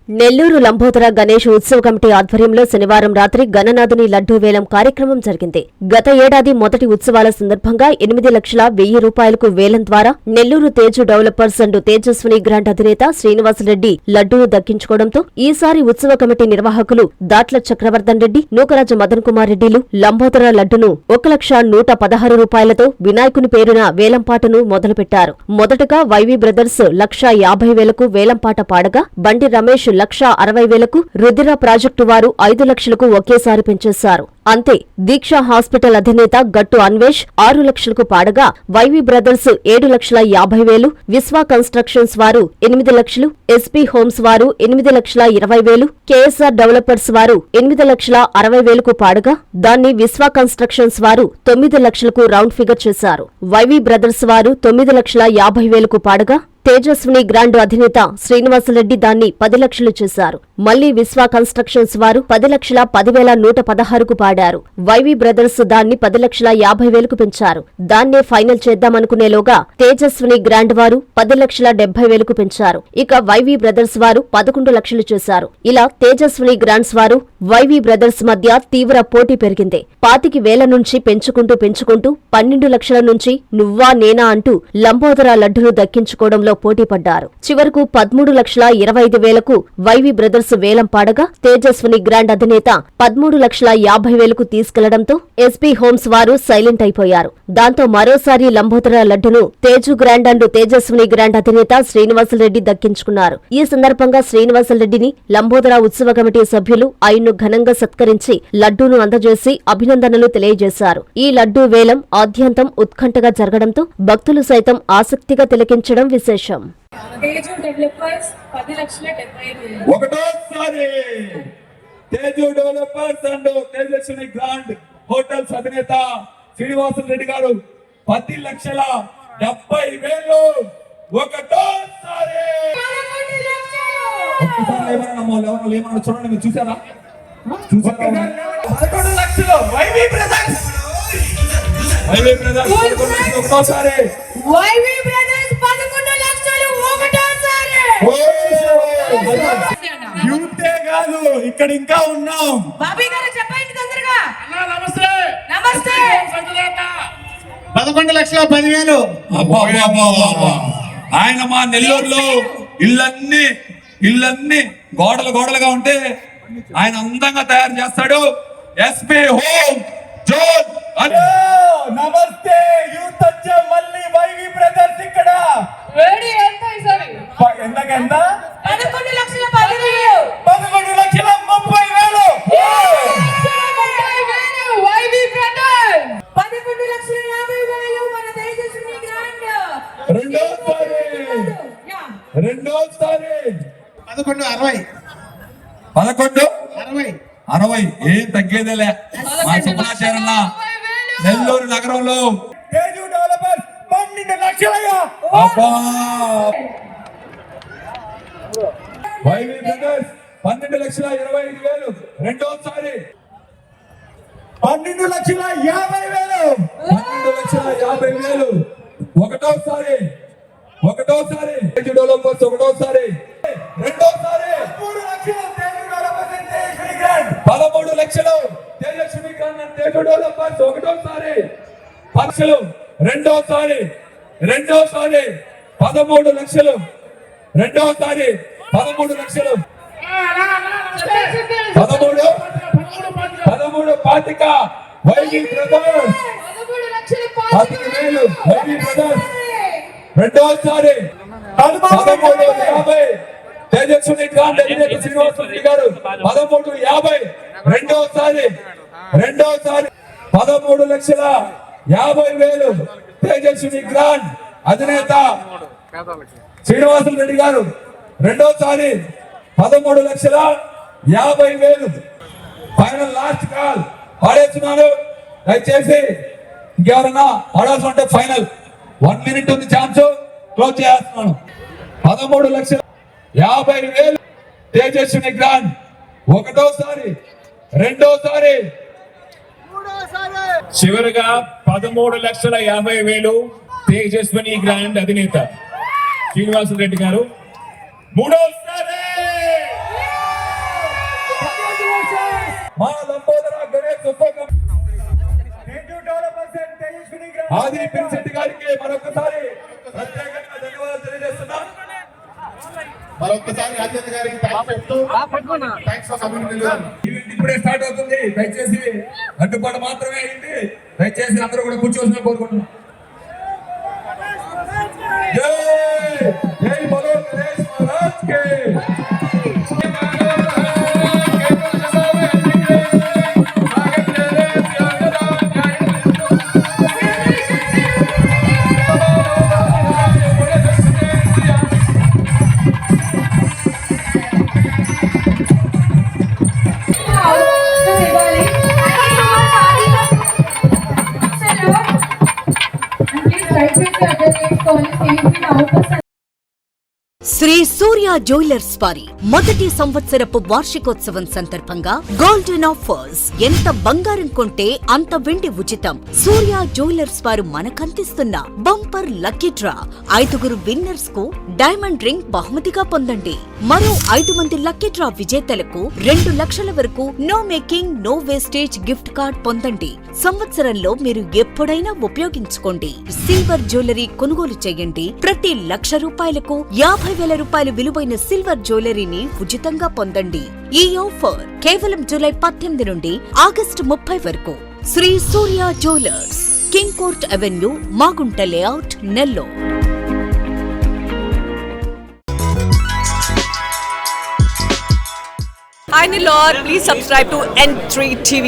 నెల్లూరు లంబోదర గణేష్ ఉత్సవ కమిటీ ఆధ్వర్యంలో శనివారం రాత్రి గణనాథుని లడ్డూ వేలం కార్యక్రమం జరిగింది. గత ఏడాది మొదటి ఉత్సవాల సందర్భంగా 8,1,000 రూపాయలకు వేలం ద్వారా Nellore Teju developers and Tejaswini grant అధినేత శ్రీనివాసరెడ్డి లడ్డూను దక్కించుకోవడంతో ఈసారి ఉత్సవ కమిటీ నిర్వాహకులు దాట్ల చక్రవర్ధన్ రెడ్డి, నూకరాజు మదన్ కుమార్ రెడ్డిలు లంబోదర లడ్డును 1,116 రూపాయలతో వినాయకుని పేరున వేలంపాటను మొదలుపెట్టారు. మొదటగా వైవీ బ్రదర్స్ 1,50,000కు వేలంపాట పాడగా, బండి రమేష్ 1,60,000కు, రుద్ర ప్రాజెక్టు వారు 5 లక్షలకు ఒకేసారి పెంచేశారు. అంతే, దీక్ష హాస్పిటల్ అధినేత గట్టు అన్వేష్ 6 లక్షలకు పాడగా, వైవీ బ్రదర్స్ 7,50,000, విశ్వ కన్స్ట్రక్షన్స్ వారు 8 లక్షలు, ఎస్పీ హోమ్స్ వారు 8,20,000, కేఎస్ఆర్ డెవలపర్స్ వారు 8,60,000కు పాడగా, దాన్ని విశ్వ కన్స్ట్రక్షన్స్ వారు 9 లక్షలకు రౌండ్ ఫిగర్ చేశారు. వైవీ బ్రదర్స్ వారు 9,50,000కు పాడగా, తేజస్విని గ్రాండ్ అధినేత శ్రీనివాసరెడ్డి దాన్ని 10 లక్షలు చేశారు. మళ్లీ విశ్వ కన్స్ట్రక్షన్స్ వారు 10,10,116కు పాడారు. వైవీ బ్రదర్స్ దాన్ని 10,50,000కు పెంచారు. దాన్నే ఫైనల్ చేద్దామనుకునేలోగా తేజస్విని గ్రాండ్ వారు 10,70,000కు పెంచారు. ఇక వైవీ బ్రదర్స్ వారు 11 లక్షలు చేశారు. ఇలా తేజస్విని గ్రాండ్స్ వారు, వైవీ బ్రదర్స్ మధ్య తీవ్ర పోటీ పెరిగింది. 25,000 నుంచి పెంచుకుంటూ 12 లక్షల నుంచి నువ్వా నేనా అంటూ లంబోదర లడ్డును దక్కించుకోవడంలో పోటీ పడ్డారు. చివరకు 13,25,000కు వైవీ బ్రదర్స్ వేలం పాడగా, తేజస్విని గ్రాండ్ అధినేత 13,50,000కు తీసుకెళ్లడంతో ఎస్పీ హోమ్స్ వారు సైలెంట్ అయిపోయారు. దాంతో మరోసారి లంబోదర లడ్డును Teju grand and Tejaswini grand అధినేత శ్రీనివాసరెడ్డి దక్కించుకున్నారు. ఈ సందర్భంగా శ్రీనివాసరెడ్డిని లంబోదర ఉత్సవ కమిటీ సభ్యులు ఆయన్ను ఘనంగా సత్కరించి లడ్డూను అందజేసి అభినందనలు తెలియజేశారు. ఈ లడ్డూ వేలం ఆద్యంతం ఉత్కంఠగా జరగడంతో భక్తులు సైతం ఆసక్తిగా తిలకించడం విశేషం. తేజు డెవలపర్స్ 10,75,000. ఒకటోసారి Teju developers and Tejaswini grand hotels అధినేత శ్రీనివాసరెడ్డి గారు 10,70,000. ఒకటోసారి ఏమన్నా చూడండి, మీరు చూసారా? 11 లక్షలు వైవీ బ్రదర్స్. ఒకటోసారి వైవీ బ్రదర్స్ 11 లక్షలు ఒకటోసారి. యూతే కాదు, ఇక్కడ ఇంకా ఉన్నాం. బాబీ గారు చెప్పండి తొందరగా. నమస్తే. నమస్తే. 11,10,000. ఆయన మా నెల్లూరులో ఇళ్ళన్నీ గోడలుగా ఉంటే ఆయన అందంగా తయారు చేస్తాడు. SP home zone. నమస్తే. యూత్ వచ్చే మళ్ళీ వైవీ బ్రదర్స్ ఇక్కడ. వేడి ఎంత ఈసారి? ఎంత 11,10,000. 11,30,000. వైవీ బ్రదర్స్ 11,50,000 మన తేజస్విని గ్రాండ్. రెండోసారి 11,60,000. ఏం తగ్గేదేలే. మా సుబ్రాచార్య నెల్లూరు నగరంలో తేజు డెవలపర్ 12 లక్షలయ్యా. YV brothers 12,25,000. రెండోసారి 12,50,000. 12,50,000. ఒకటోసారి తేజు డెవలపర్స్. ఒకటోసారి. రెండోసారి 13 లక్షలు Tejaswini grand and Teju developers. ఒకటోసారి 10 లక్షలు. రెండోసారి 13 లక్షలు. రెండోసారి 13 లక్షలు. 13 25 వైవీ బ్రదర్స్. 15,000 YV brothers. రెండోసారి 13,50,000 తేజస్విని గ్రాండ్ అధినేత శ్రీనివాసరెడ్డి గారు 13,50,000. రెండోసారి 13,50,000 తేజస్విని గ్రాండ్ అధినేత శ్రీనివాసరెడ్డి గారు. రెండోసారి 13,50,000. ఫైనల్ లాస్ట్ కాల్ ఆడేస్తున్నాను. దయచేసి ఇంకెవరన్నా ఆడాల్సి ఉంటే ఫైనల్ 1 మినిట్ ఉంది, ఛాన్స్ క్లోజ్ చేస్తున్నాను. 13,50,000 తేజస్విని గ్రాండ్. ఒకటోసారి. రెండోసారి. చివరిగా 13,50,000 తేజస్విని గ్రాండ్ అధినేత శ్రీనివాసరెడ్డి గారు. మూడోసారి ఉత్సవ కమిటీ ఆది పినిశెట్టి గారికి మరొకసారి ప్రత్యేకంగా ధన్యవాదాలు తెలియజేస్తున్నాం. మరొకసారి రాజేంద్ర గారికి థ్యాంక్స్ ఫర్ కమింగ్. ఈవెంట్ ఇప్పుడే స్టార్ట్ అవుతుంది. దయచేసి అడ్డుపాటు మాత్రమే అయింది. దయచేసి అందరూ కూడా కూర్చోవలసిన కోరుకుంటున్నాం. జై జై బలో గణేష్ మహారాజ్ కే. శ్రీ సూర్య జ్యువెలర్స్ వారి మొదటి సంవత్సరపు వార్షికోత్సవం సందర్భంగా గోల్డెన్ ఆఫర్స్. ఎంత బంగారం కొంటే అంత వెండి ఉచితం. సూర్య జ్యువెలర్స్ వారు మనకందిస్తున్న బంపర్ లక్కీ డ్రా. 5 విన్నర్స్ కు డైమండ్ రింగ్ బహుమతిగా పొందండి. మరో 5 మంది లక్కీ డ్రా విజేతలకు 2 లక్షల వరకు no making no wastage gift card పొందండి. సంవత్సరంలో మీరు ఎప్పుడైనా ఉపయోగించుకోండి. సిల్వర్ జ్యువెలరీ కొనుగోలు చేయండి. ప్రతి ₹1,00,000కు 50,000 రూపాయలు విలువైన సిల్వర్ జ్యువెలరీని ఉచితంగా పొందండి. ఈ ఆఫర్ కేవలం జూలై 18 నుండి ఆగస్టు 30 వరకు. Sri Surya jewellers, king court avenue, Magunta layout, Nellore. Hi Nilor, please subscribe to N3 TV.